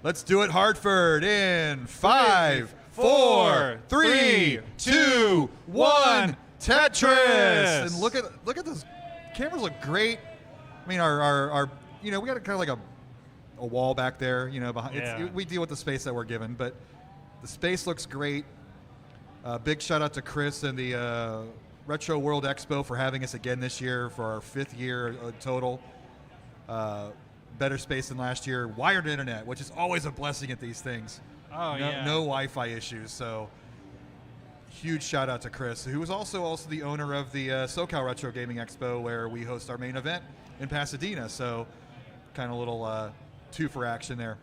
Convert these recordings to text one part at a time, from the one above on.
Let's do it, Hartford, in 5, 4, 3, 2, 1. Tetris. And look at those cameras. Look great. I mean, our we got kind of like a wall back there. Behind. Yeah. We deal with the space that we're given, but the space looks great. Big shout out to Chris and the Retro World Expo for having us again this year for our 5th year total. Better space than last year. Wired internet, which is always a blessing at these things. Oh, yeah. No Wi-Fi issues. So huge shout out to Chris, who is also the owner of the SoCal Retro Gaming Expo, where we host our main event in Pasadena. So kind of a little two for action there.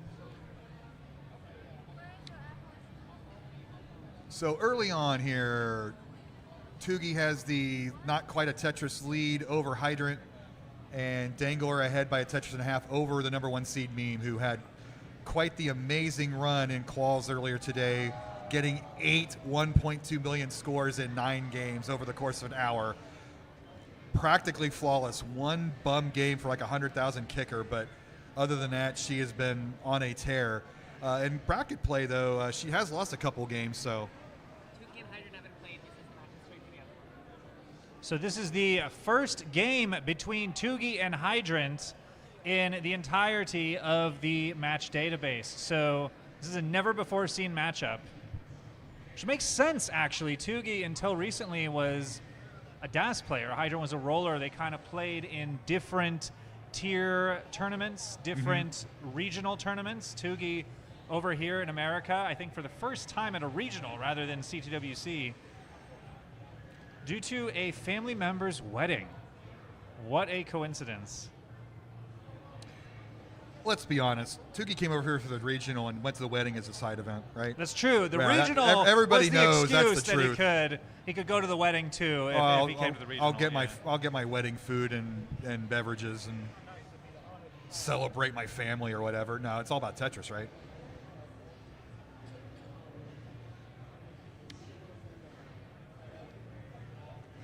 So early on here, Tugi has the not quite a Tetris lead over Hydrant, and Dengler ahead by a Tetris and a half over the #1 seed Meme, who had quite the amazing run in quals earlier today, getting 8 1.2 million scores in 9 games over the course of an hour. Practically flawless. One bum game for like 100,000 kicker, but other than that, she has been on a tear. In bracket play, though, she has lost a couple games, so. So this is the first game between Tugi and Hydrant in the entirety of the match database. So this is a never-before-seen matchup, which makes sense, actually. Tugi, until recently, was a DAS player. Hydrant was a roller. They kind of played in different tier tournaments, different regional tournaments. Tugi over here in America, I think for the first time at a regional rather than CTWC, due to a family member's wedding. What a coincidence. Let's be honest. Tugi came over here for the regional and went to the wedding as a side event, right? That's true. The Yeah, regional everybody was the knows excuse that's the that truth. he could go to the wedding too if he came to the regional. I'll get my wedding food and beverages and celebrate my family or whatever. No, it's all about Tetris, right?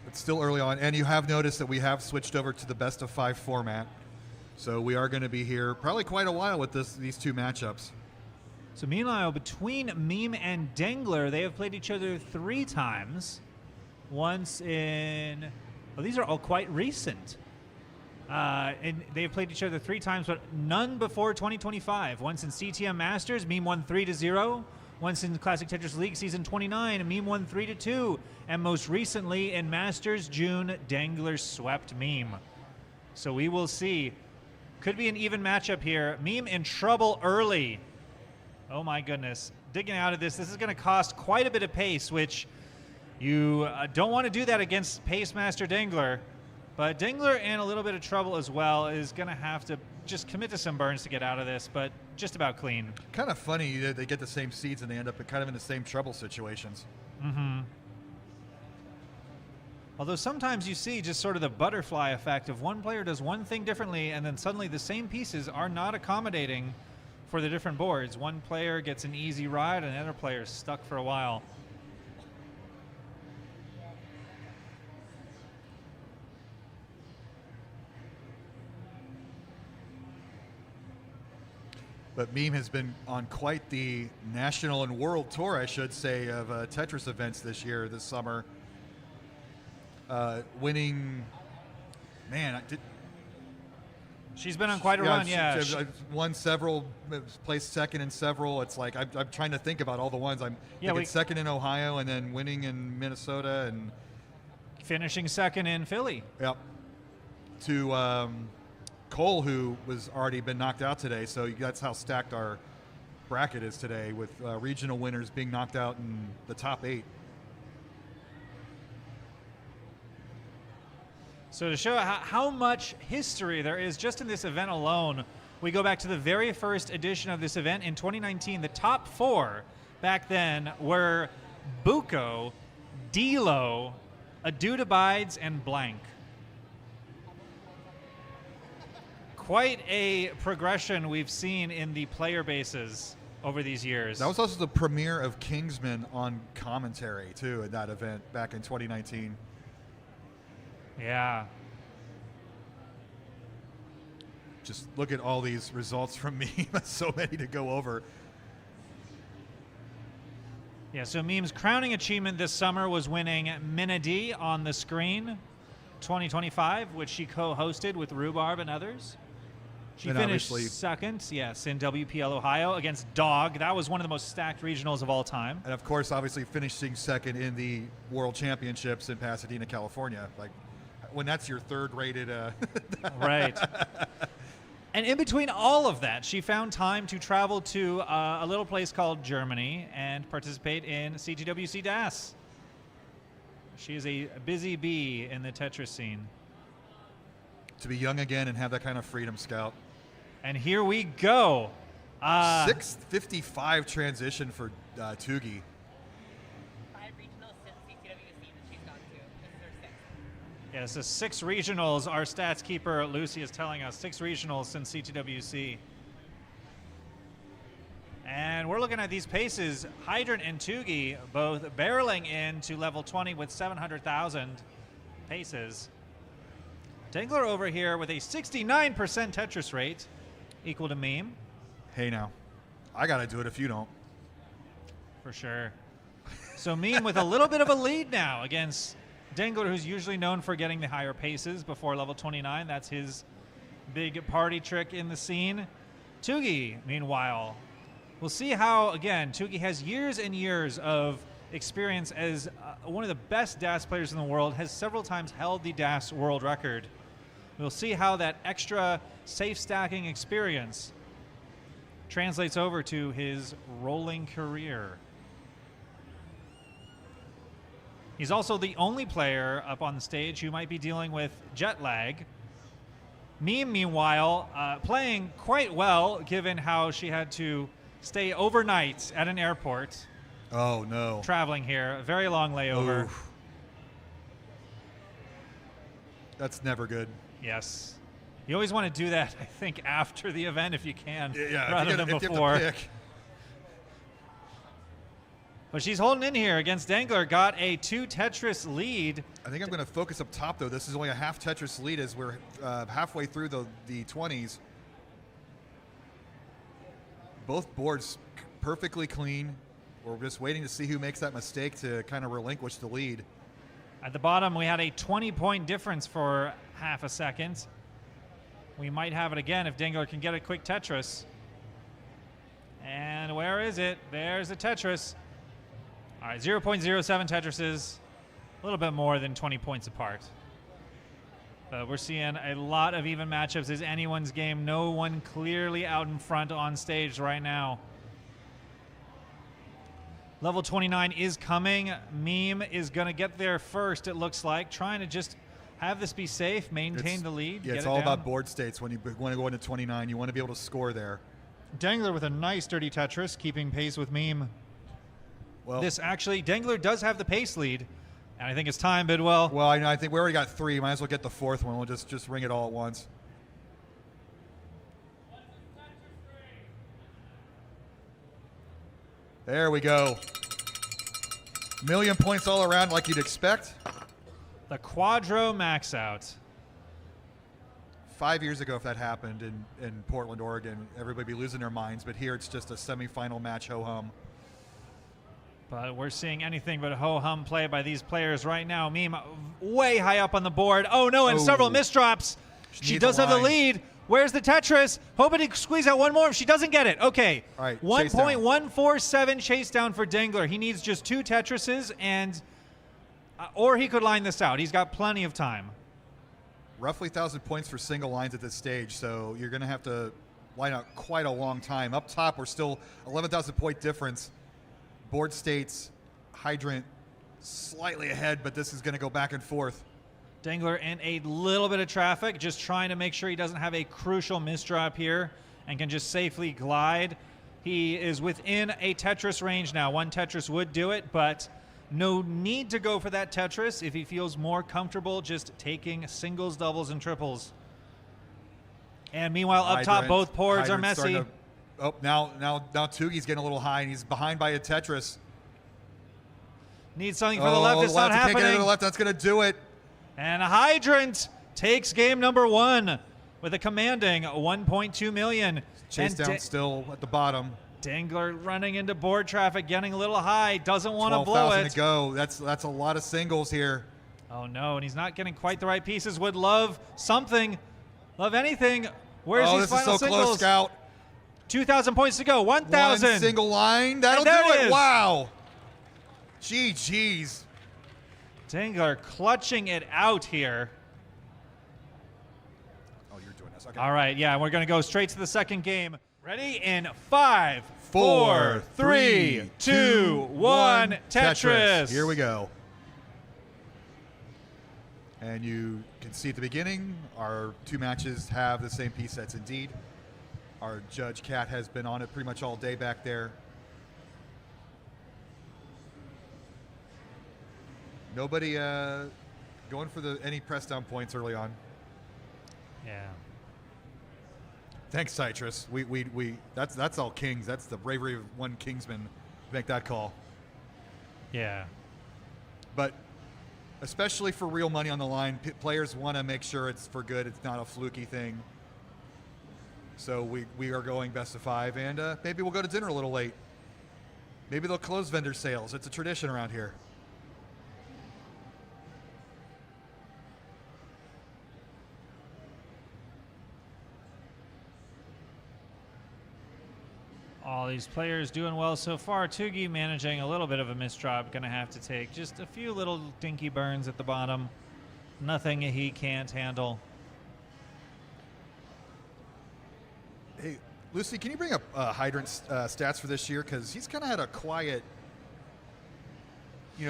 It's still early on, and you have noticed that we have switched over to the best of 5 format. So we are going to be here probably quite a while with these two matchups. So meanwhile, between Meme and Dengler, they have played each other 3 times. Once in, well, these are all quite recent. And they've played each other 3 times, but none before 2025. Once in CTM Masters, Meme won 3-0. Once in Classic Tetris League Season 29, Meme won 3-2. And most recently in Masters June, Dengler swept Meme. So we will see. Could be an even matchup here. Meme in trouble early. Oh my goodness. Digging out of this is going to cost quite a bit of pace, which you don't want to do that against Pace Master Dengler. But Dengler in a little bit of trouble as well, is going to have to just commit to some burns to get out of this, but just about clean. Kind of funny that they get the same seeds and they end up kind of in the same trouble situations. Mm-hmm. Although sometimes you see just sort of the butterfly effect of one player does one thing differently and then suddenly the same pieces are not accommodating for the different boards. One player gets an easy ride and the other player is stuck for a while. But Meme has been on quite the national and world tour, I should say, of Tetris events this summer. Winning, man, she's been on quite a run, yeah. I've won several, placed second in several. It's like I'm trying to think about all the ones. I'm second in Ohio and then winning in Minnesota and finishing second in Philly. Yep. To Cole, who was already been knocked out today, so that's how stacked our bracket is today, with regional winners being knocked out in the top 8. So to show how much history there is just in this event alone, we go back to the very first edition of this event in 2019. The top 4 back then were Buko, Dilo, A Dude Abides, and Blank. Quite a progression we've seen in the player bases over these years. That was also the premiere of Kingsman on commentary, too, at that event back in 2019. Yeah. Just look at all these results from me. So many to go over. Yeah, so Meme's crowning achievement this summer was winning Minidi on the Screen 2025, which she co-hosted with Rhubarb and others. She And finished obviously- second, yes, in WPL Ohio against Dog. That was one of the most stacked regionals of all time. And of course, obviously finishing second in the World Championships in Pasadena, California. Like, when that's your third rated. Right. And in between all of that, she found time to travel to a little place called Germany and participate in CTWC DAS. She is a busy bee in the Tetris scene. To be young again and have that kind of freedom, Scout. And here we go. 6:55 transition for Tugi. 5 regionals since CTWC that she's gone to. This is her 6th. Yes, the 6 regionals. Our stats keeper, Lucy, is telling us 6 regionals since CTWC. And we're looking at these paces. Hydrant and Tugi both barreling into level 20 with 700,000 paces. Dengler over here with a 69% Tetris rate, equal to Meme, Hey now, I gotta do it if you don't. for sure. So Meme with a little bit of a lead now against Dengler, who's usually known for getting the higher paces before level 29. That's his big party trick in the scene. Tugi, meanwhile, we'll see how, again, Tugi has years and years of experience as one of the best DAS players in the world, has several times held the DAS world record. We'll see how that extra safe stacking experience translates over to his rolling career. He's also the only player up on the stage who might be dealing with jet lag. Meme, meanwhile, playing quite well given how she had to stay overnight at an airport. Oh no. Traveling here, a very long layover. Oof. That's never good. Yes. You always want to do that, I think, after the event if you can, Yeah, rather if than you have to before. pick. But she's holding in here against Dengler, got a 2 Tetris lead. I think I'm going to focus up top, though. This is only a half Tetris lead as we're halfway through the 20s. Both boards perfectly clean. We're just waiting to see who makes that mistake to kind of relinquish the lead. At the bottom, we had a 20-point difference for half a second. We might have it again if Dengler can get a quick Tetris. And where is it? There's the Tetris. All right, 0.07 Tetrises, a little bit more than 20 points apart. We're seeing a lot of even matchups. Is anyone's game? No one clearly out in front on stage right now. Level 29 is coming. Meme is going to get there first, it looks like. Trying to just have this be safe, maintain the lead. Yeah, get it's it all down. about board states. When you want to go into 29, you want to be able to score there. Dengler with a nice dirty Tetris, keeping pace with Meme. Well, This actually, Dengler does have the pace lead. And I think it's time, Bidwell. well, I think we already got 3. Might as well get the 4th one. We'll just ring it all at once. There we go. Million points all around like you'd expect. The Quadro max out. 5 years ago, if that happened in Portland, Oregon, everybody would be losing their minds. But here it's just a semifinal match, ho-hum. But we're seeing anything but ho-hum play by these players right now. Meme way high up on the board. Oh, no, and Oh. several misdrops. She needs does a have the line. lead. Where's the Tetris? Hoping to squeeze out one more if she doesn't get it. Okay. All right, chase down. 1.147 chase down for Dengler. He needs just 2 Tetrises, and or he could line this out. He's got plenty of time. Roughly 1,000 points for single lines at this stage, so you're going to have to line out quite a long time. Up top, we're still 11,000 point difference. Board states, Hydrant slightly ahead, but this is going to go back and forth. Dengler in a little bit of traffic, just trying to make sure he doesn't have a crucial misdrop here and can just safely glide. He is within a Tetris range now. 1 Tetris would do it, but no need to go for that Tetris if he feels more comfortable just taking singles, doubles, and triples. And meanwhile, up top, Hydrant- both boards are Hydrant's messy. starting to- now Tugi's getting a little high, and he's behind by a Tetris. Needs something for the left. It's not Can't get it to happening. the left. That's going to do it. And Hydrant takes game number 1. with a commanding 1.2 million. Chase And down still at the bottom. Dengler running into board traffic, getting a little high, doesn't want to blow 12,000 it. to go. That's a lot of singles here. Oh no, and he's not getting quite the right pieces. Would love something, love anything. Where's these this final is so singles? close, Scout. 2,000 points to go. 1,000. One single line. That'll And there do it it. is. Wow. GG's. Dengler clutching it out here. Oh, you're doing this. Okay. All right, yeah, we're going to go straight to the second game. Ready? In 5, 4, 4, 3, 2, 1, Tetris. Here we go. And you can see at the beginning, our 2 matches have the same piece sets indeed. Our judge, Kat, has been on it pretty much all day back there. Nobody going for any press down points early on. Yeah. Thanks, Citrus. That's all Kings. That's the bravery of one Kingsman to make that call. Yeah. But especially for real money on the line, players want to make sure it's for good. It's not a fluky thing. So we are going best of 5, and maybe we'll go to dinner a little late. Maybe they'll close vendor sales. It's a tradition around here. All these players doing well so far. Tugi managing a little bit of a misdrop. Going to have to take just a few little dinky burns at the bottom. Nothing he can't handle. Hey, Lucy, can you bring up Hydrant stats for this year? Because he's kind of had a quiet,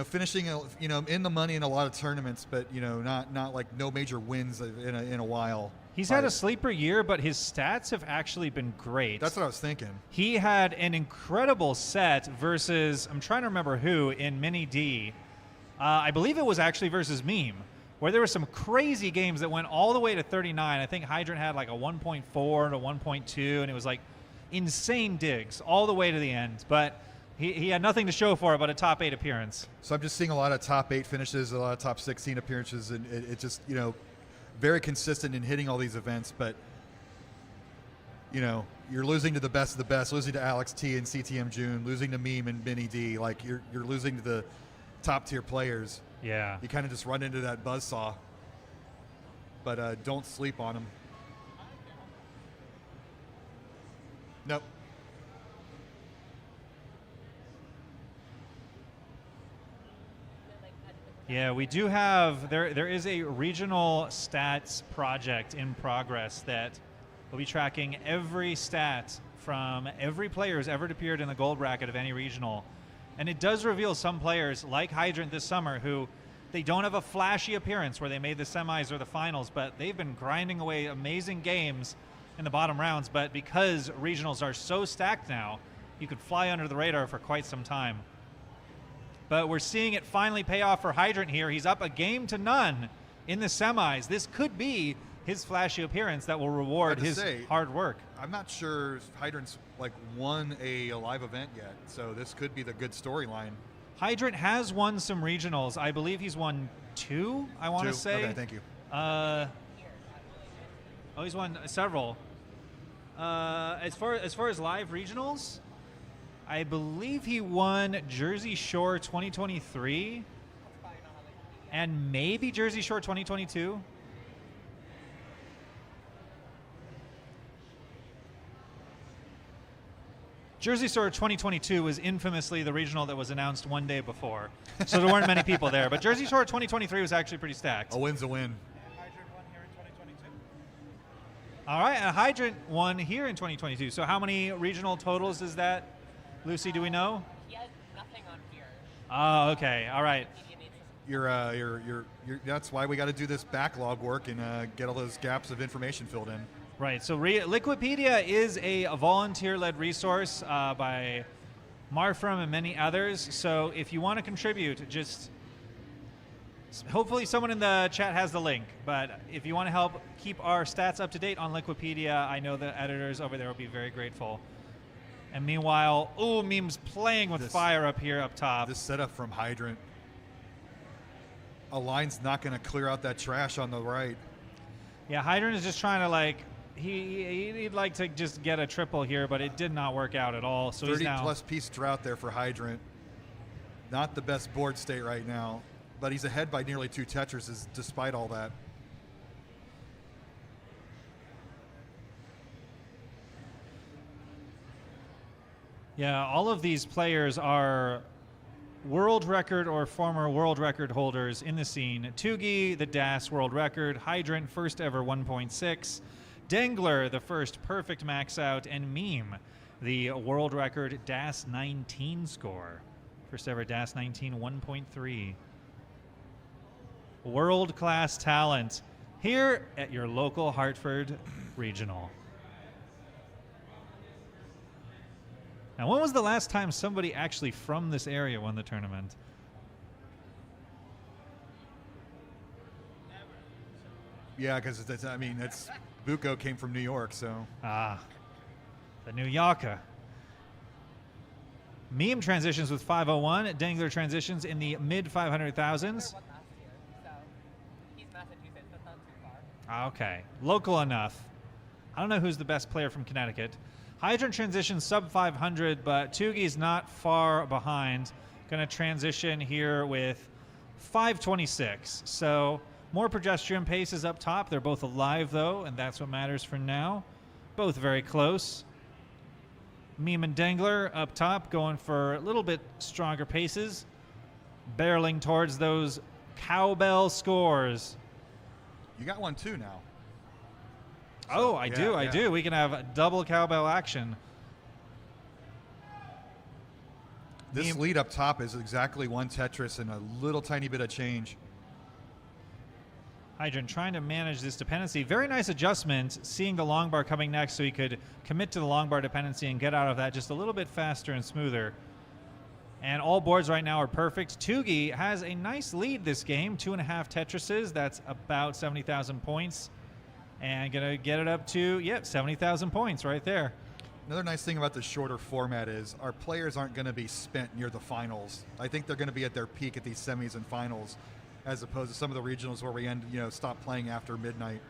finishing, in the money in a lot of tournaments, but not like no major wins in a while. He's had a sleeper year, but his stats have actually been great. That's what I was thinking. He had an incredible set versus, I'm trying to remember who, in Mini D. I believe it was actually versus Meme, where there were some crazy games that went all the way to 39. I think Hydrant had like a 1.4 to 1.2, and it was like insane digs all the way to the end. But he had nothing to show for it but a top 8 appearance. So I'm just seeing a lot of top 8 finishes, a lot of top 16 appearances, and it just, very consistent in hitting all these events. But, you're losing to the best of the best, losing to Alex T and CTM June, losing to Meme and Benny D. Like, you're losing to the top tier players. Yeah. You kind of just run into that buzzsaw. But don't sleep on them. Nope. Yeah, we do have, there is a regional stats project in progress that will be tracking every stat from every player who's ever appeared in the gold bracket of any regional. And it does reveal some players like Hydrant this summer who they don't have a flashy appearance where they made the semis or the finals, but they've been grinding away amazing games in the bottom rounds. But because regionals are so stacked now, you could fly under the radar for quite some time. But we're seeing it finally pay off for Hydrant here. He's up 1-0 in the semis. This could be his flashy appearance that will reward his hard work. I'm not sure Hydrant's won a live event yet, so this could be the good storyline. Hydrant has won some regionals. I believe he's won 2, I want to say. Okay, thank you. He's won several. As far as live regionals, I believe he won Jersey Shore 2023 and maybe Jersey Shore 2022. Jersey Shore 2022 was infamously the regional that was announced one day before, so there weren't many people there. But Jersey Shore 2023 was actually pretty stacked. A win's a win. Hydrant won here in 2022. All right, and Hydrant won here in 2022. So how many regional totals is that? Lucy, do we know? He has nothing on here. Oh, okay. All right. Media needs to That's why we got to do this backlog work and get all those gaps of information filled in. Right. So Liquipedia is a volunteer-led resource by Marfram and many others. So if you want to contribute, just hopefully someone in the chat has the link. But if you want to help keep our stats up to date on Liquipedia, I know the editors over there will be very grateful. And meanwhile, Meme's playing with fire up here up top. This setup from Hydrant. A line's not going to clear out that trash on the right. Yeah, Hydrant is just trying to like he'd like to just get a triple here, but it did not work out at all. So 30 he's now plus piece drought there for Hydrant. Not the best board state right now, but he's ahead by nearly 2 Tetrises despite all that. Yeah, all of these players are world record or former world record holders in the scene. Tugi, the DAS world record. Hydrant, first ever 1.6. Dengler, the first perfect max out. And Meme, the world record DAS 19 score. First ever DAS 19 1.3. World-class talent here at your local Hartford regional. Now, when was the last time somebody actually from this area won the tournament? Yeah, because it's Buko came from New York, so. Ah, the New Yorker. Meme transitions with 501. Dengler transitions in the mid 500,000s. Won last year, so he's Massachusetts. That's not too far. Okay, local enough. I don't know who's the best player from Connecticut. Hydrant transitions sub 500, but Tugi's not far behind. Going to transition here with 526. So more progesterone paces up top. They're both alive, though, and that's what matters for now. Both very close. Meme and Dengler up top going for a little bit stronger paces. Barreling towards those cowbell scores. You got one too now. Oh, I do. We can have double cowbell action. This lead up top is exactly 1 Tetris and a little tiny bit of change. Hydrant trying to manage this dependency. Very nice adjustment, seeing the long bar coming next so he could commit to the long bar dependency and get out of that just a little bit faster and smoother. And all boards right now are perfect. Tugi has a nice lead this game, 2.5 Tetrises. That's about 70,000 points. And gonna get it up to, 70,000 points right there. Another nice thing about the shorter format is our players aren't going to be spent near the finals. I think they're going to be at their peak at these semis and finals, as opposed to some of the regionals where we stop playing after midnight.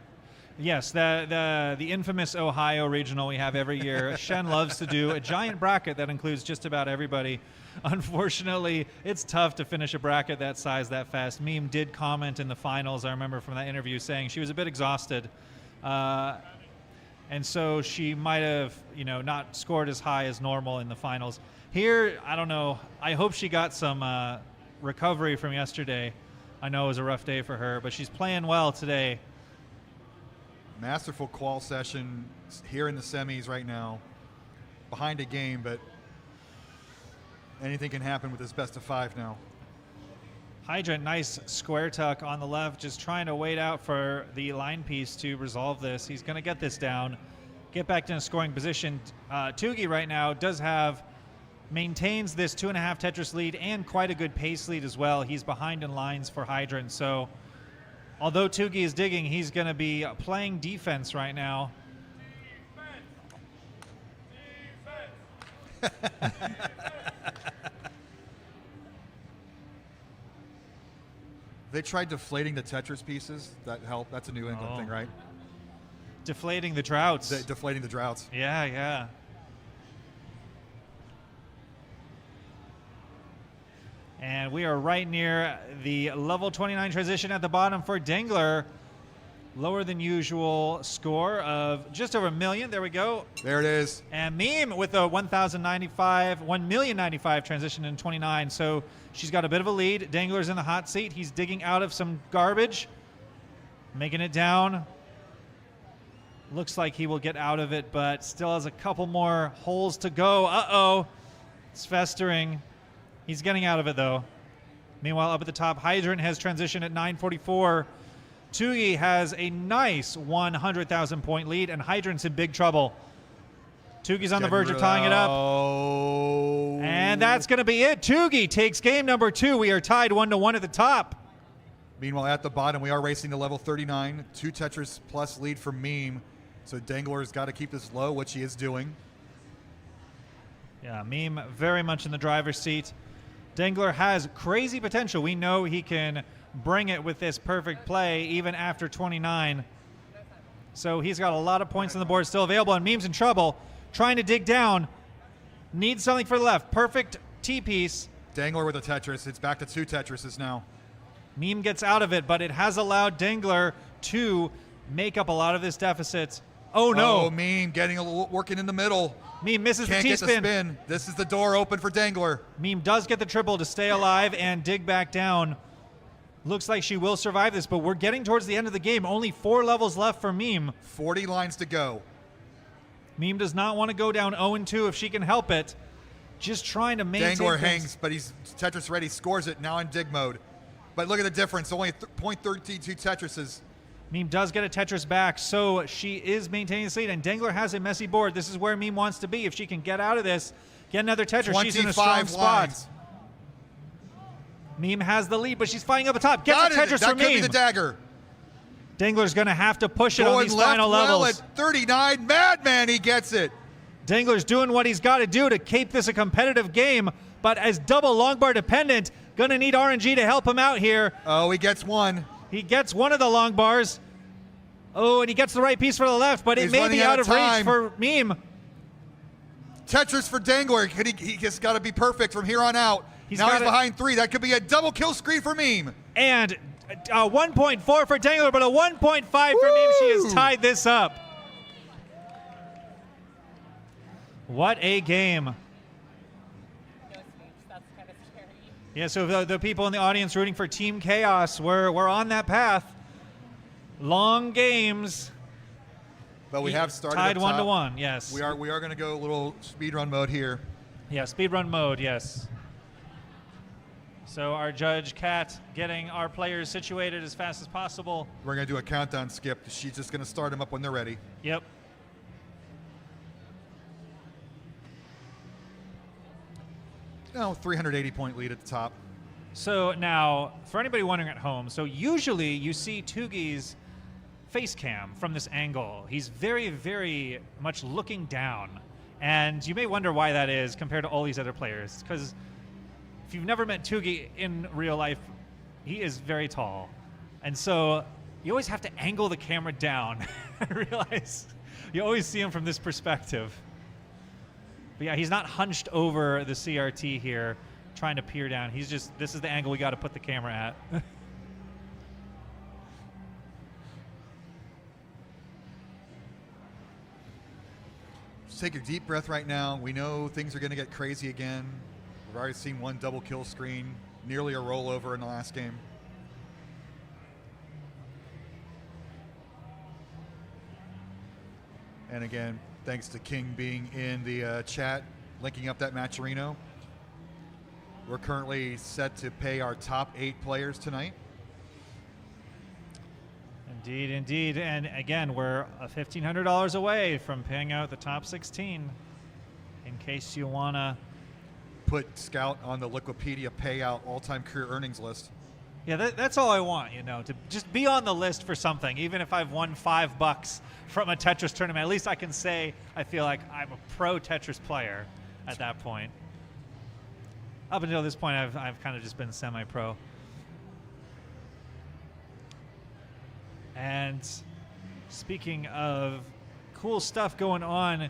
Yes, the infamous Ohio regional we have every year. Shen loves to do a giant bracket that includes just about everybody. Unfortunately, it's tough to finish a bracket that size that fast. Meme did comment in the finals, I remember from that interview, saying she was a bit exhausted. And so she might have, not scored as high as normal in the finals. Here, I don't know. I hope she got some recovery from yesterday. I know it was a rough day for her, but she's playing well today. Masterful qual session here in the semis right now. Behind a game, but anything can happen with this best of 5 now. Hydrant, nice square tuck on the left, just trying to wait out for the line piece to resolve this. He's going to get this down, get back in a scoring position. Tugi right now maintains this 2.5 Tetris lead and quite a good pace lead as well. He's behind in lines for Hydrant, so although Tugi is digging, he's going to be playing defense right now. They tried deflating the Tetris pieces. That helped. That's a New England thing, right? Deflating the droughts. Deflating the droughts. Yeah. And we are right near the level 29 transition at the bottom for Dengler. Lower than usual score of just over 1 million. There we go. There it is. And Meme with a 1,095 transition in 29. So she's got a bit of a lead. Dengler's in the hot seat. He's digging out of some garbage, making it down. Looks like he will get out of it, but still has a couple more holes to go. Uh-oh. It's festering. He's getting out of it, though. Meanwhile, up at the top, Hydrant has transition at 944. Tugi has a nice 100,000 point lead, and Hydrant's in big trouble. Tugi's on the verge of tying it up. Oh. And that's going to be it. Tugi takes game number 2. We are tied 1-1 at the top. Meanwhile, at the bottom, we are racing to level 39. 2 Tetris plus lead for Meme. So Dengler's got to keep this low, which he is doing. Yeah, Meme very much in the driver's seat. Dengler has crazy potential. We know he can bring it with this perfect play even after 29. So he's got a lot of points on the board still available, and Meme's in trouble, trying to dig down. Needs something for the left. Perfect T-piece. Dengler with a Tetris. It's back to 2 Tetrises now. Meme gets out of it, but it has allowed Dengler to make up a lot of this deficit. Oh, no. Oh, Meme getting a little, working in the middle. Meme misses Can't the get the T-spin. spin. This is the door open for Dengler. Meme does get the triple to stay alive and dig back down. Looks like she will survive this, but we're getting towards the end of the game. Only 4 levels left for Meme. 40 lines to go. Meme does not want to go down 0-2 if she can help it. Just trying to maintain Dengler things. hangs, but he's Tetris ready, scores it, now in dig mode. But look at the difference, only .32 Tetrises. Meme does get a Tetris back, so she is maintaining this lead, and Dengler has a messy board. This is where Meme wants to be. If she can get out of this, get another Tetris, she's in a strong 25 spot. lines. Meme has the lead, but she's fighting up the top. Gets Got a it. Tetris That for could be Meme. the dagger. Dengler's going to have to push it on Going these left final well levels. at 39. Madman, he gets it. Dengler's doing what he's got to do to keep this a competitive game, but as double long bar dependent, going to need RNG to help him out here. Oh, he gets one. He gets one of the long bars. Oh, and he gets the right piece for the left, but it He's may running be out out of of reach time. for Meme. Tetris for Dengler. He just got to be perfect from here on out. He's Now he's gotta- behind 3. That could be a double kill screen for Meme. And a 1.4 for Dengler, but a 1.5 for Meme. She has Woo! tied this up. What a game. No sweeps. That's kind of scary. Yeah, so the people in the audience rooting for Team Chaos, we're on that path. Long games. But we have started tied up 1-1. top. Yes. We are going to go a little speedrun mode here. Yeah, speedrun mode. Yes. So our judge Kat getting our players situated as fast as possible. We're going to do a countdown skip. She's just going to start them up when they're ready. Yep. No, 380-point lead at the top. So now, for anybody wondering at home, so usually you see Tugi's face cam from this angle. He's very, very much looking down. And you may wonder why that is compared to all these other players. Because if you've never met Tugi in real life, he is very tall. And so you always have to angle the camera down. I realize you always see him from this perspective. But yeah, he's not hunched over the CRT here trying to peer down. He's just, this is the angle we got to put the camera at. Just take a deep breath right now. We know things are going to get crazy again. We've already seen one double kill screen, nearly a rollover in the last game. And again, thanks to King being in the chat, linking up that Matcherino. We're currently set to pay our top 8 players tonight. Indeed, indeed. And again, we're $1,500 away from paying out the top 16. In case you want to. Put Scout on the Liquipedia payout all-time career earnings list. Yeah, that's all I want, you know, to just be on the list for something. Even if I've won $5 from a Tetris tournament, at least I can say I feel like I'm a pro Tetris player at that point. Up until this point, I've kind of just been semi-pro. And speaking of cool stuff going on,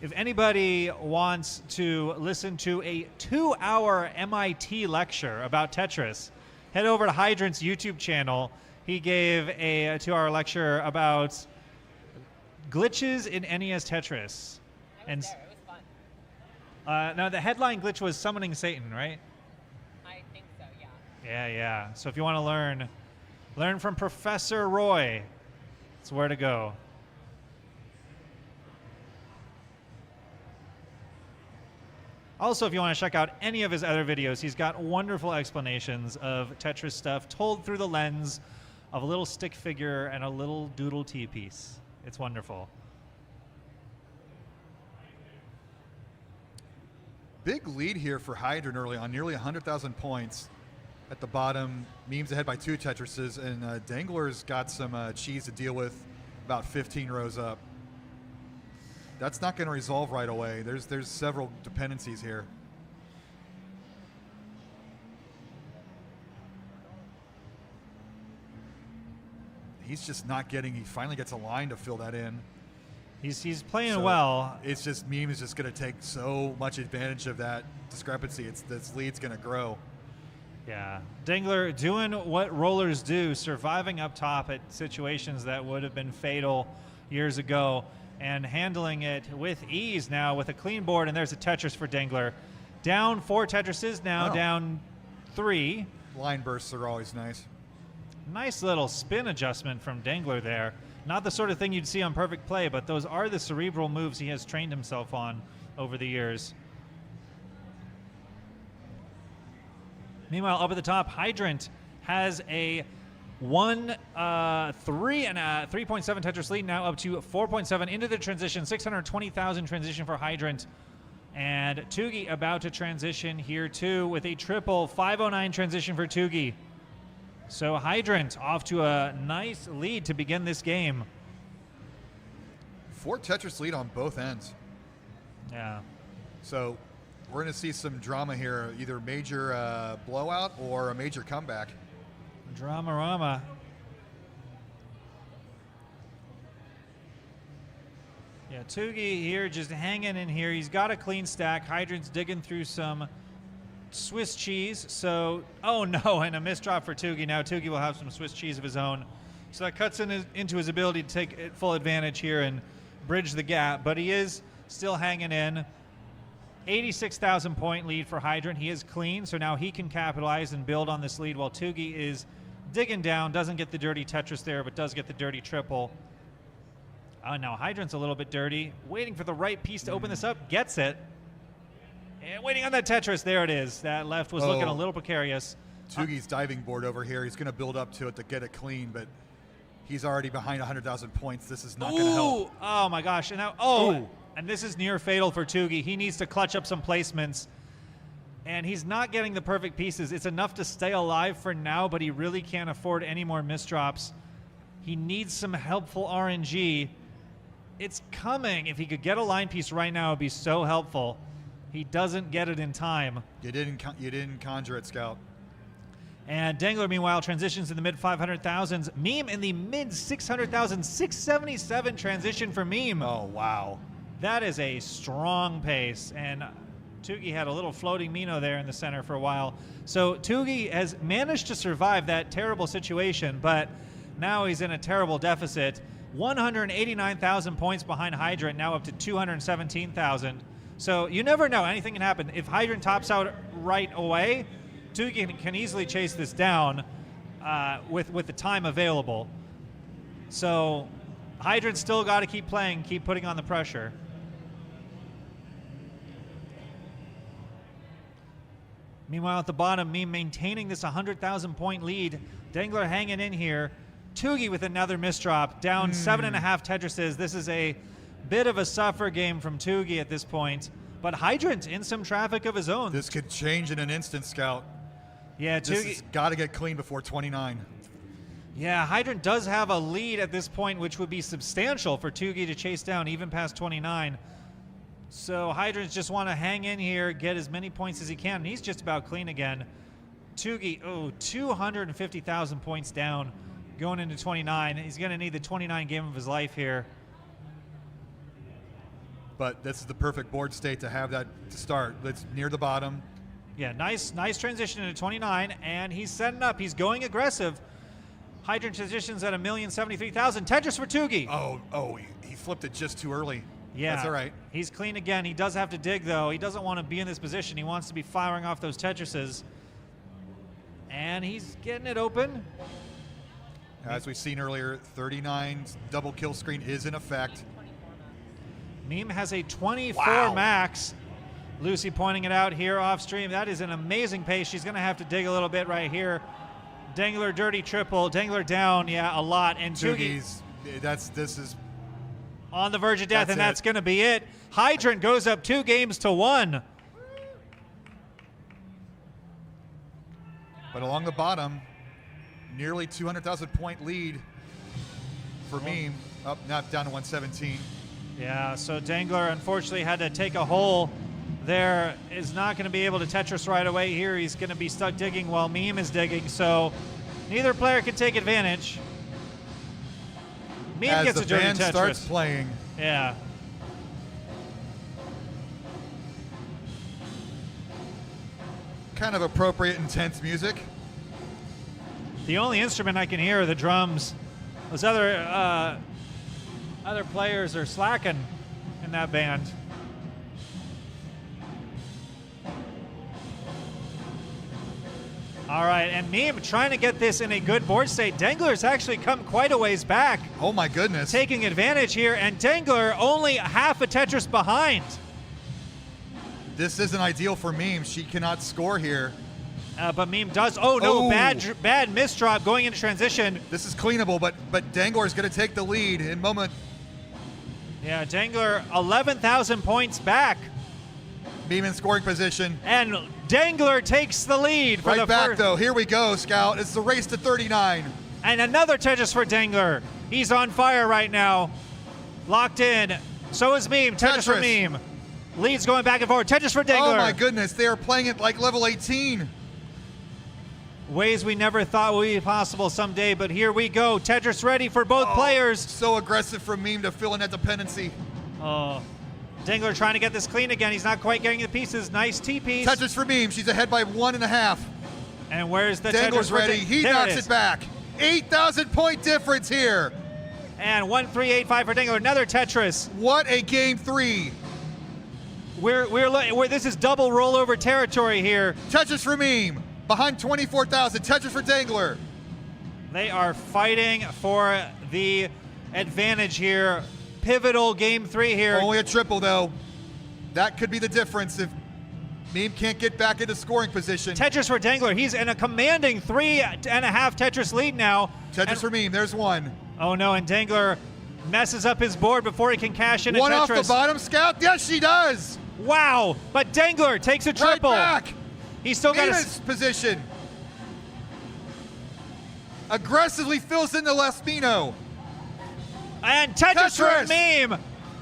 if anybody wants to listen to a 2-hour MIT lecture about Tetris, head over to Hydrant's YouTube channel. He gave a 2-hour lecture about glitches in NES Tetris. I was there. It was fun. Now, the headline glitch was summoning Satan, right? I think so, yeah. Yeah, yeah. So if you want to learn from Professor Roy, it's where to go. Also, if you want to check out any of his other videos, he's got wonderful explanations of Tetris stuff told through the lens of a little stick figure and a little doodle tea piece. It's wonderful. Big lead here for Hydrant early on, nearly 100,000 points. At the bottom, Meme's ahead by 2 Tetrises, and Dengler's got some cheese to deal with about 15 rows up. That's not going to resolve right away. There's several dependencies here. he's just not getting. He finally gets a line to fill that in. He's playing So well. It's just Meme is just going to take so much advantage of that discrepancy. This lead's going to grow. Yeah, Dengler doing what rollers do, surviving up top at situations that would have been fatal years ago, and handling it with ease now with a clean board. And there's a Tetris for Dengler. Down 4 Tetrises, now down 3. Line bursts are always nice. Nice little spin adjustment from Dengler there. Not the sort of thing you'd see on Perfect Play, but those are the cerebral moves he has trained himself on over the years. Meanwhile, up at the top, Hydrant has a 3.7 Tetris lead, now up to 4.7 into the transition. 620,000 transition for Hydrant. And Tugi about to transition here too with a triple 509 transition for Tugi. So Hydrant off to a nice lead to begin this game. 4 Tetris lead on both ends. Yeah. So we're going to see some drama here, either major blowout or a major comeback. Drama-rama. Yeah, Tugi here just hanging in here. He's got a clean stack. Hydrant's digging through some Swiss cheese. So, oh no, and a misdrop for Tugi. Now Tugi will have some Swiss cheese of his own. So that cuts into his ability to take full advantage here and bridge the gap. But he is still hanging in. 86,000 point lead for Hydrant. He is clean, so now he can capitalize and build on this lead while Tugi is digging down. Doesn't get the dirty Tetris there, but does get the dirty triple. Now Hydrant's a little bit dirty. Waiting for the right piece to open this up. Gets it. And waiting on that Tetris. There it is. That left was looking a little precarious. Tugi's diving board over here. He's going to build up to it to get it clean, but he's already behind 100,000 points. This is not going to help. Oh my gosh. And now, and this is near fatal for Tugi. He needs to clutch up some placements. And he's not getting the perfect pieces. It's enough to stay alive for now, but he really can't afford any more misdrops. He needs some helpful RNG. It's coming. If he could get a line piece right now, it would be so helpful. He doesn't get it in time. You didn't conjure it, Scout. And Dengler, meanwhile, transitions in the mid 500,000s. Meme in the mid 600,000, 677 transition for Meme. Oh, wow. That is a strong pace. And Tugi had a little floating Mino there in the center for a while. So Tugi has managed to survive that terrible situation, but now he's in a terrible deficit. 189,000 points behind Hydrant, now up to 217,000. So you never know. Anything can happen. If Hydrant tops out right away, Tugi can easily chase this down with the time available. So Hydrant's still got to keep playing, keep putting on the pressure. Meanwhile, at the bottom, Meme maintaining this 100,000 point lead. Dengler hanging in here. Tugi with another misdrop, down 7.5 Tetrises. This is a bit of a suffer game from Tugi at this point, but Hydrant in some traffic of his own. This could change in an instant, Scout. Yeah, This Tugi. has got to get clean before 29. Yeah, Hydrant does have a lead at this point, which would be substantial for Tugi to chase down even past 29. So Hydrants just want to hang in here, get as many points as he can, and he's just about clean again. Tugi, 250,000 points down going into 29. He's going to need the 29 game of his life here. But this is the perfect board state to have that to start. It's near the bottom. Yeah, nice transition into 29, and he's setting up. He's going aggressive. Hydrant transitions at 1,073,000. Tetris for Tugi. He flipped it just too early. Yeah, That's all right. He's clean again. He does have to dig, though. He doesn't want to be in this position. He wants to be firing off those Tetrises. And he's getting it open. As we've seen earlier, 39 double kill screen is in effect. Meme has a 24 Wow. max. Lucy pointing it out here off stream. That is an amazing pace. She's going to have to dig a little bit right here. Dengler dirty triple. Dengler down, yeah, a lot. And Tugi This is on the verge of death, That's and that's it. going to be it. Hydrant goes up 2-1. But along the bottom, nearly 200,000 point lead for Meme. Up now down to 117. Yeah, so Dengler unfortunately had to take a hole there. Is not going to be able to Tetris right away here. He's going to be stuck digging while Meme is digging, so neither player can take advantage. Meme as gets the a dirty band Tetris. starts playing. Yeah. Kind of appropriate, intense music. The only instrument I can hear are the drums. Those other players are slacking in that band. All right, and Meme trying to get this in a good board state. Dengler's actually come quite a ways back, Oh my goodness. taking advantage here, and Dengler only half a Tetris behind. This isn't ideal for Meme. She cannot score here. But Meme does. Oh no, Oh. bad misdrop going into transition. This is cleanable, but Dengler is going to take the lead in moment. Yeah, Dengler 11,000 points back, Meme in scoring position. and Dengler takes the lead for the Right back first. though. Here we go, Scout. It's the race to 39. And another Tetris for Dengler. He's on fire right now. Locked in. So is Meme. Tetris for Tetris. Meme. Leads going back and forth. Tetris for Dengler. Oh my goodness, they are playing it like level 18. Ways we never thought would be possible someday, but here we go. Tetris ready for both players. So aggressive from Meme to fill in that dependency. Oh, Dengler trying to get this clean again. He's not quite getting the pieces. Nice T-piece. Tetris for Meme. She's ahead by 1.5. And where's the Tetris Dengler's for ready. He There knocks is. it back. 8,000 point difference here. And 1-3-8-5 for Dengler. Another Tetris. What a game 3. This is double rollover territory here. Tetris for Meme. Behind 24,000. Tetris for Dengler. They are fighting for the advantage here. Pivotal game 3 here. Only a triple though. That could be the difference if Meme can't get back into scoring position. Tetris for Dengler. He's in a commanding 3.5 Tetris lead now. Tetris And- for Meme. There's one. Oh no, and Dengler messes up his board before he can cash in a One Tetris. off the bottom, Scout. Yes, she does. Wow, but Dengler takes a Right triple. back. He's still got Meme's position. Aggressively fills in the Lespino. and Tetris for Tetris. Meme.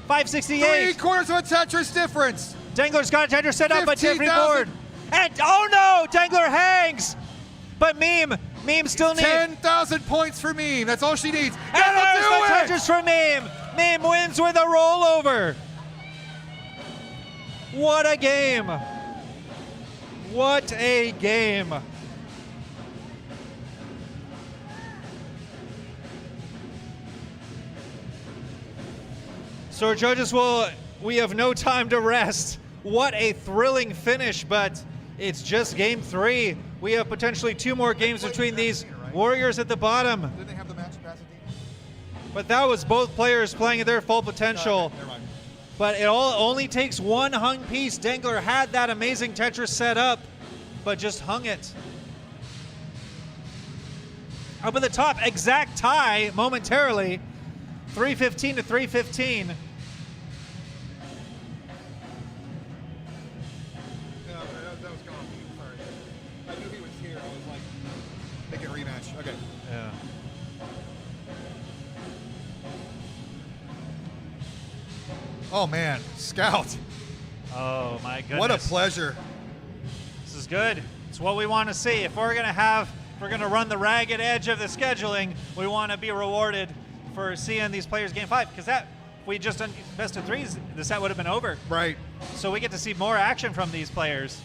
568. 3/4 of a Tetris difference. Dengler's got a Tetris set up, but different 15,000. board. And oh no, Dengler hangs. But Meme still needs. 10,000 points for Meme. That's all she needs. And there's That'll the do it. Tetris for Meme. Meme wins with a rollover. What a game. What a game. So judges we have no time to rest. What a thrilling finish, but it's just game 3. We have potentially 2 more games between these Warriors at the bottom. Didn't they have the match capacity? But that was both players playing at their full potential. Never mind. But it only takes one hung piece. Dengler had that amazing Tetris set up, but just hung it. Up at the top, exact tie momentarily. 315 to 315. No, that was gone. Sorry. I knew he was here. I was like, make it a rematch. Okay. Yeah. Oh man, Scout. Oh my goodness. What a pleasure. This is good. It's what we want to see. If we're gonna run the ragged edge of the scheduling, we want to be rewarded for seeing these players game 5. Because if we just done best of 3s, the set would have been over. Right. So we get to see more action from these players.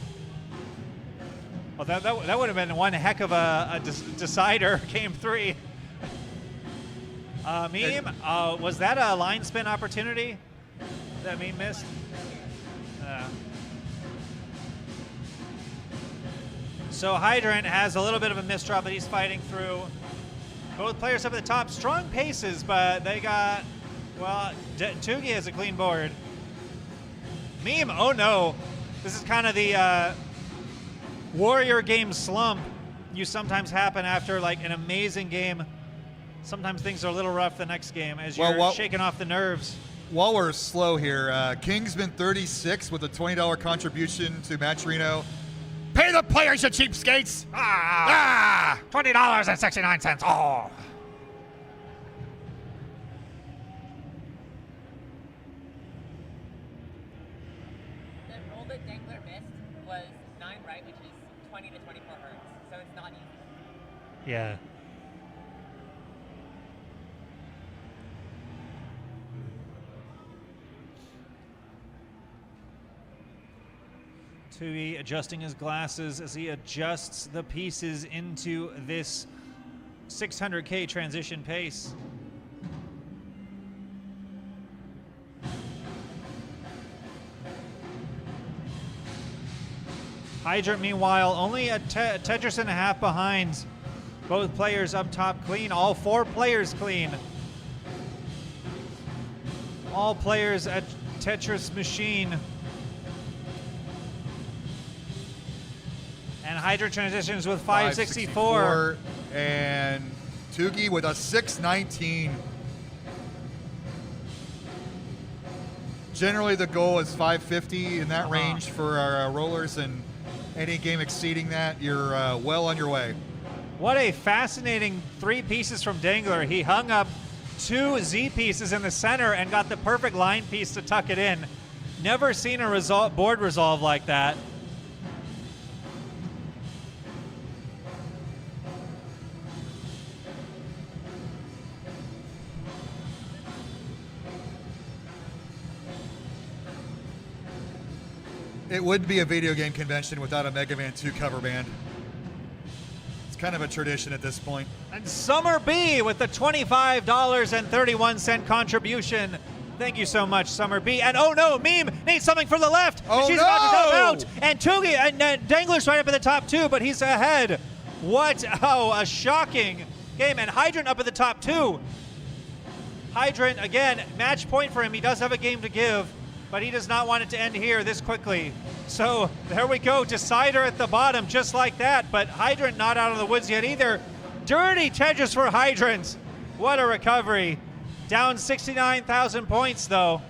Well, that would have been one heck of a decider, game 3. Meme, was that a line spin opportunity that Meme missed? So Hydrant has a little bit of a misdraw, but he's fighting through. Both players up at the top, strong paces, but they got, well, Tugi has a clean board. Meme, oh no. This is kind of the Warrior game slump you sometimes happen after like an amazing game. Sometimes things are a little rough the next game as you're shaking off the nerves. While we're slow here, Kingsman 36 with a $20 contribution to Match Reno. Pay the players, you cheapskates! $20.69. Oh. The roll that Dengler missed was 9 right, which is 20 to 24 hertz, so it's not easy. Yeah. Tugi adjusting his glasses as he adjusts the pieces into this 600K transition pace. Hydrant, meanwhile, only a Tetris and a half behind. Both players up top clean. All 4 players clean. All players at Tetris Machine. And Hydrant transitions with 564. And Tugi with a 619. Generally, the goal is 550 in that range for our rollers, and any game exceeding that, you're well on your way. What a fascinating 3 pieces from Dengler. He hung up 2 Z pieces in the center and got the perfect line piece to tuck it in. Never seen a board resolve like that. It wouldn't be a video game convention without a Mega Man 2 cover band. It's kind of a tradition at this point. And Summer B with the $25.31 contribution. Thank you so much, Summer B. And oh no, Meme needs something from the left. Oh, she's about to go out. And Tugi and Dengler's right up at the top too, but he's ahead. What? Oh, a shocking game. And Hydrant up at the top too. Hydrant, again, match point for him. He does have a game to give, but he does not want it to end here this quickly. So there we go, decider at the bottom, just like that. But Hydrant not out of the woods yet either. Dirty Tetris for Hydrant. What a recovery. Down 69,000 points though.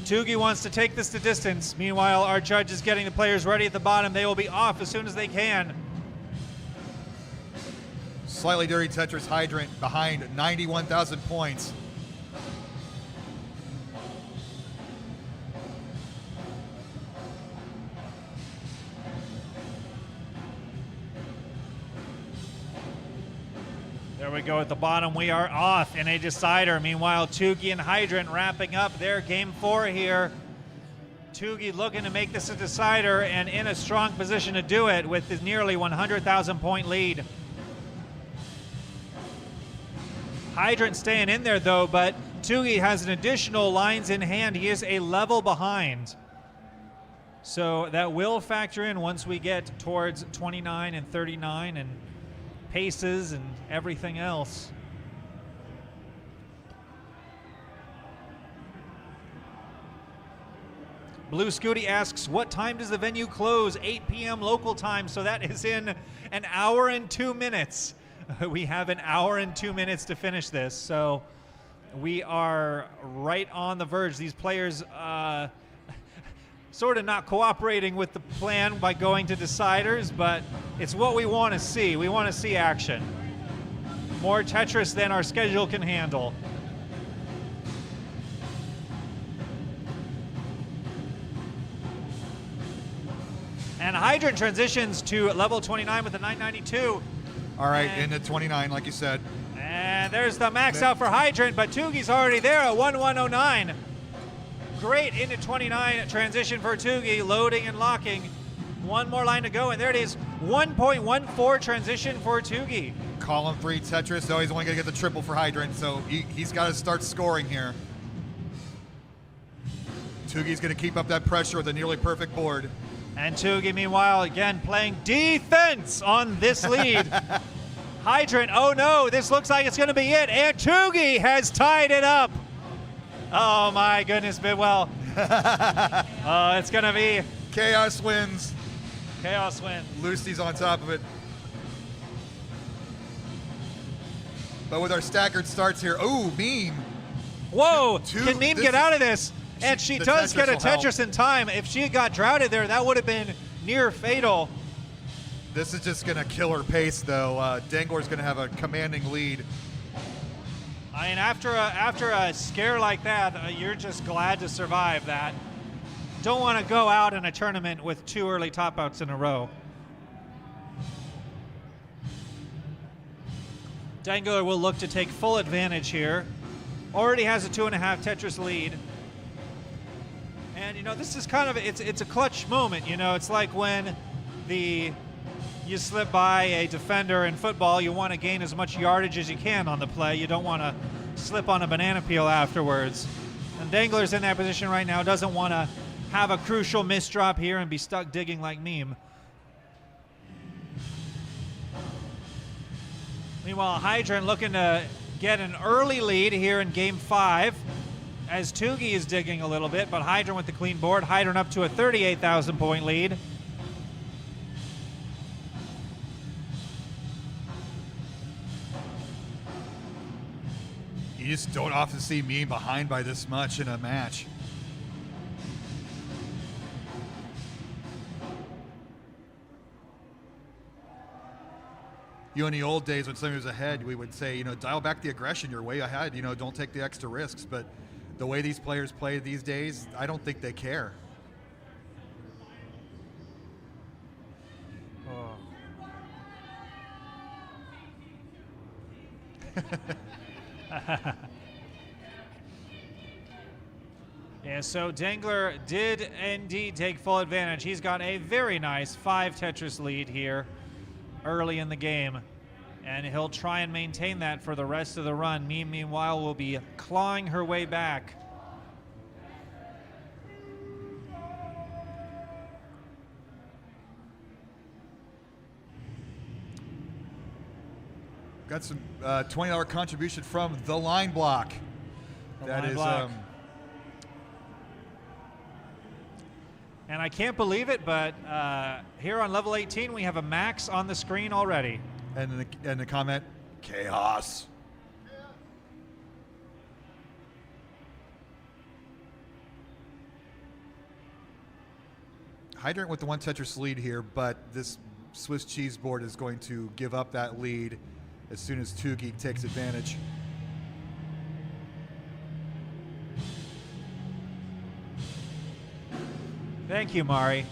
Tugi wants to take this to distance. Meanwhile, our judge is getting the players ready at the bottom. They will be off as soon as they can. Slightly dirty Tetris Hydrant behind 91,000 points. There we go at the bottom. We are off in a decider. Meanwhile, Tugi and Hydrant wrapping up their game 4 here. Tugi looking to make this a decider and in a strong position to do it with his nearly 100,000 point lead. Hydrant staying in there though, but Tugi has an additional lines in hand. He is a level behind. So that will factor in once we get towards 29 and 39 and paces and everything else. Blue Scooty asks, what time does the venue close? 8 p.m. local time, so that is in an hour and 2 minutes. We have an hour and 2 minutes to finish this, so we are right on the verge. These players sort of not cooperating with the plan by going to deciders, but it's what we want to see. We want to see action. More Tetris than our schedule can handle. And Hydrant transitions to level 29 with a 992. All right, into 29, like you said. And there's the max out for Hydrant, but Tugi's already there at 1109. Great into 29 transition for Tugi, loading and locking. One more line to go, and there it is. 1.14 transition for Tugi. Column 3 Tetris, though he's only going to get the triple for Hydrant, so he's got to start scoring here. Tugi's going to keep up that pressure with a nearly perfect board. And Tugi, meanwhile, again playing defense on this lead. Hydrant, oh no, this looks like it's going to be it, and Tugi has tied it up. Oh my goodness, Bidwell. It's going to be... Chaos wins. Chaos wins. Lucy's on top of it. But with our staggered starts here, oh, Meme. Whoa, can Meme get out of this? And she does get a Tetris in time. If she had got droughted there, that would have been near fatal. This is just going to kill her pace, though. Dengler's going to have a commanding lead. I mean, after a scare like that, you're just glad to survive that. Don't want to go out in a tournament with 2 early top outs in a row. Dengler will look to take full advantage here. Already has a 2.5 Tetris lead. And, you know, this is kind of, it's a clutch moment. You know, it's like when you slip by a defender in football, you want to gain as much yardage as you can on the play. You don't want to slip on a banana peel afterwards. And Dengler's in that position right now, doesn't want to have a crucial misdrop here and be stuck digging like Meme. Meanwhile, Hydrant looking to get an early lead here in Game 5 as Tugi is digging a little bit, but Hydrant with the clean board. Hydrant up to a 38,000 point lead. You just don't often see me behind by this much in a match. You know, in the old days when somebody was ahead, we would say, you know, dial back the aggression. You're way ahead. You know, don't take the extra risks. But the way these players play these days, I don't think they care. Yeah, so Dengler did indeed take full advantage. He's got a very nice 5 Tetris lead here early in the game, and he'll try and maintain that for the rest of the run. Meme, meanwhile, will be clawing her way back. Got some $20 contribution from the line block. And I can't believe it, but here on level 18, we have a max on the screen already. And the comment, chaos. Hydrant with the 1 Tetris lead here, but this Swiss cheese board is going to give up that lead as soon as Tugi takes advantage. Thank you, Mari.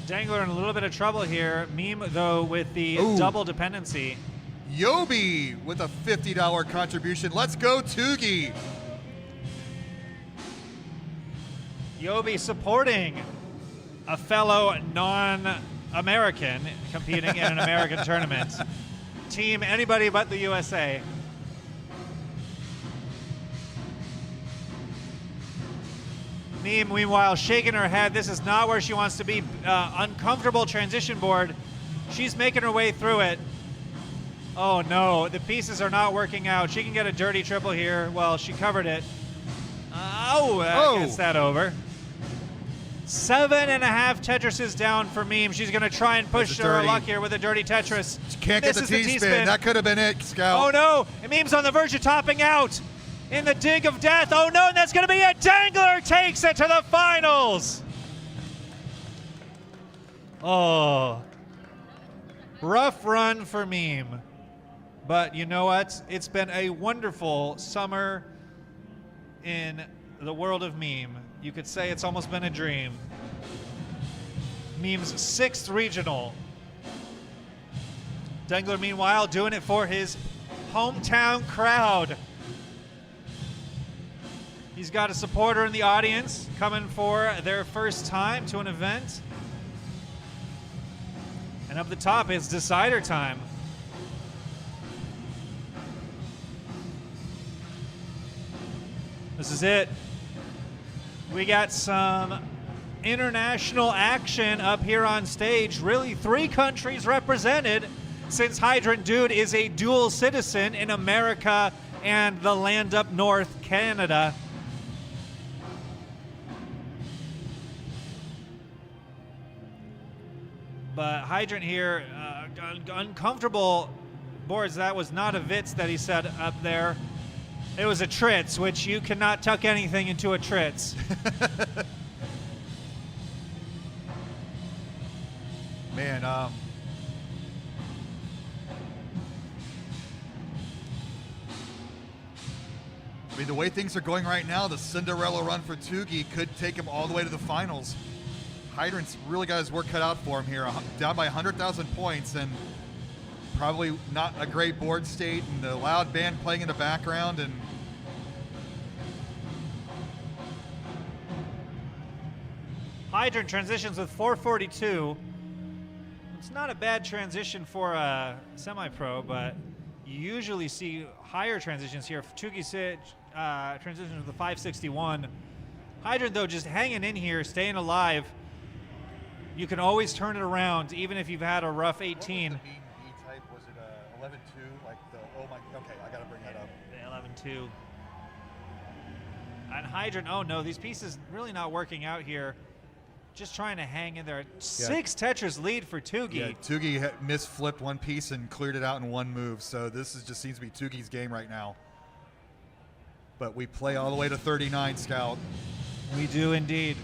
Dengler in a little bit of trouble here. Meme, though, with the double dependency. Yobi with a $50 contribution. Let's go, Tugi. Yobi supporting a fellow non-American competing in an American tournament. Team anybody but the USA. Meme, meanwhile, shaking her head. This is not where she wants to be. Uncomfortable transition board. She's making her way through it. Oh no, the pieces are not working out. She can get a dirty triple here. Well, she covered it. Gets that over. 7.5 Tetrises down for Meme. She's going to try and push her luck here with a dirty Tetris. She can't get the T-spin. That could have been it, Scout. Oh no, and Meme's on the verge of topping out in the dig of death. Oh no, and that's going to be it. Dengler takes it to the finals. Oh, rough run for Meme. But you know what? It's been a wonderful summer in the world of Meme. You could say it's almost been a dream. Meme's 6th regional. Dengler, meanwhile, doing it for his hometown crowd. He's got a supporter in the audience coming for their first time to an event. And up the top, it's decider time. This is it. We got some international action up here on stage. Really 3 countries represented, since Hydrantdude is a dual citizen in America and the land up north, Canada. But Hydrant here, uncomfortable boards. That was not a Vitz that he set up there. It was a Tritz, which you cannot tuck anything into a Tritz. Man, I mean, the way things are going right now, the Cinderella run for Tugi could take him all the way to the finals. Hydrant's really got his work cut out for him here, down by 100,000 points, and Probably not a great board state, and the loud band playing in the background, and Hydrant transitions with 442. It's not a bad transition for a semi-pro, but you usually see higher transitions here. Tugi transitions with the 561. Hydrant, though, just hanging in here, staying alive. You can always turn it around, even if you've had a rough 18. What was the mean E-type? Was it 11-2? Like the, oh my, okay, I gotta bring that up. The 11-2. And Hydrant, oh no, these pieces really not working out here. Just trying to hang in there. 6 Tetris lead for Tugi. Yeah, Tugi misflipped one piece and cleared it out in one move, so this just seems to be Tugi's game right now. But we play all the way to 39, Scout. We do indeed.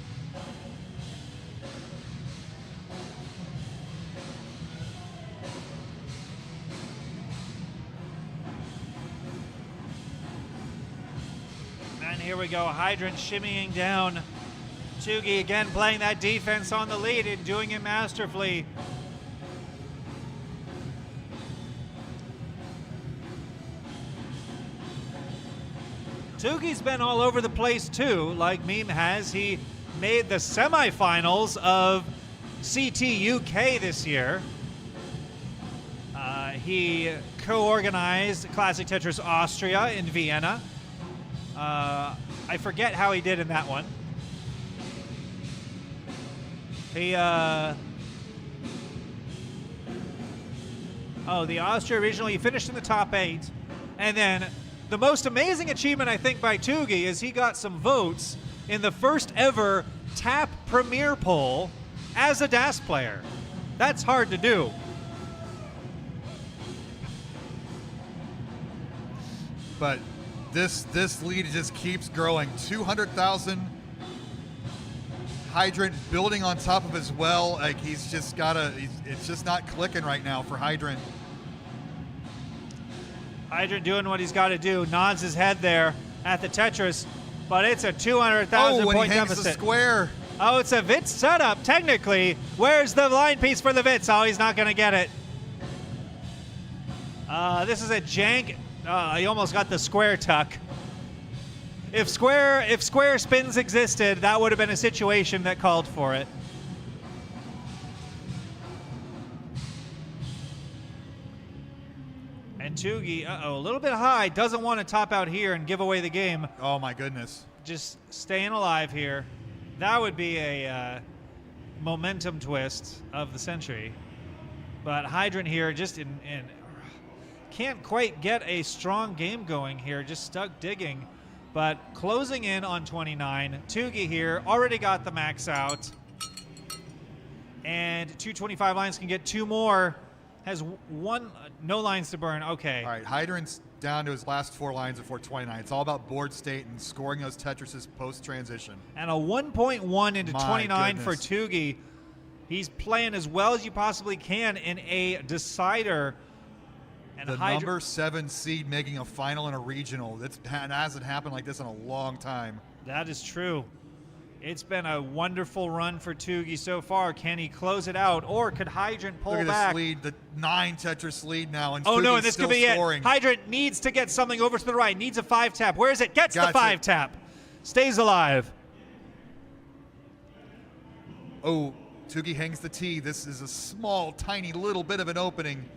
And here we go, Hydrant shimmying down. Tugi again playing that defense on the lead and doing it masterfully. Tugi's been all over the place too, like Meme has. He made the semifinals of CTUK this year. He co-organized Classic Tetris Austria in Vienna. I forget how he did in that one. He, the Austria regional, he finished in the top 8. And then the most amazing achievement, I think, by Tugi is he got some votes in the first ever TAP Premier poll as a DAS player. That's hard to do. But this lead just keeps growing. 200,000. Hydrant building on top of his well. Like he's just gotta. It's just not clicking right now for Hydrant. Hydrant doing what he's got to do. Nods his head there at the Tetris, but it's a 200,000 when point he hangs deficit. the square. Oh, it's a Vitz setup, technically. Where's the line piece for the Vitz? Oh, he's not going to get it. This is a jank. He almost got the square tuck. If square spins existed, that would have been a situation that called for it. And Tugi, a little bit high, doesn't want to top out here and give away the game. Oh my goodness. Just staying alive here. That would be a momentum twist of the century. But Hydrant here just can't quite get a strong game going here, just stuck digging. But closing in on 29. Tugi here already got the max out. And 225 lines can get 2 more. Has no lines to burn. Okay. All right, Hydrant's down to his last 4 lines before 29. It's all about board state and scoring those Tetrises post-transition. And a 1.1 into My 29 goodness. for Tugi. He's playing as well as you possibly can in a decider. And The number 7 seed making a final in a regional. It hasn't happened like this in a long time. That is true. It's been a wonderful run for Tugi so far. Can he close it out, or could Hydrant pull Look at back? this lead, the 9 Tetris lead now, and Oh no, Tugi's and this still could be scoring. it. Hydrant needs to get something over to the right. Needs a 5 tap. Where is it? Gets the Gotcha. 5 tap. Stays alive. Oh, Tugi hangs the T. This is a small, tiny little bit of an opening.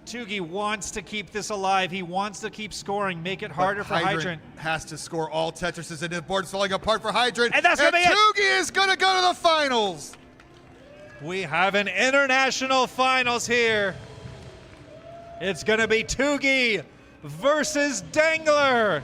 Tugi wants to keep this alive. He wants to keep scoring, make it harder for Hydrant. Has to score all Tetrises, and the board's falling apart for Hydrant. And that's gonna be it. Tugi is going to go to the finals. We have an international finals here. It's going to be Tugi versus Dengler.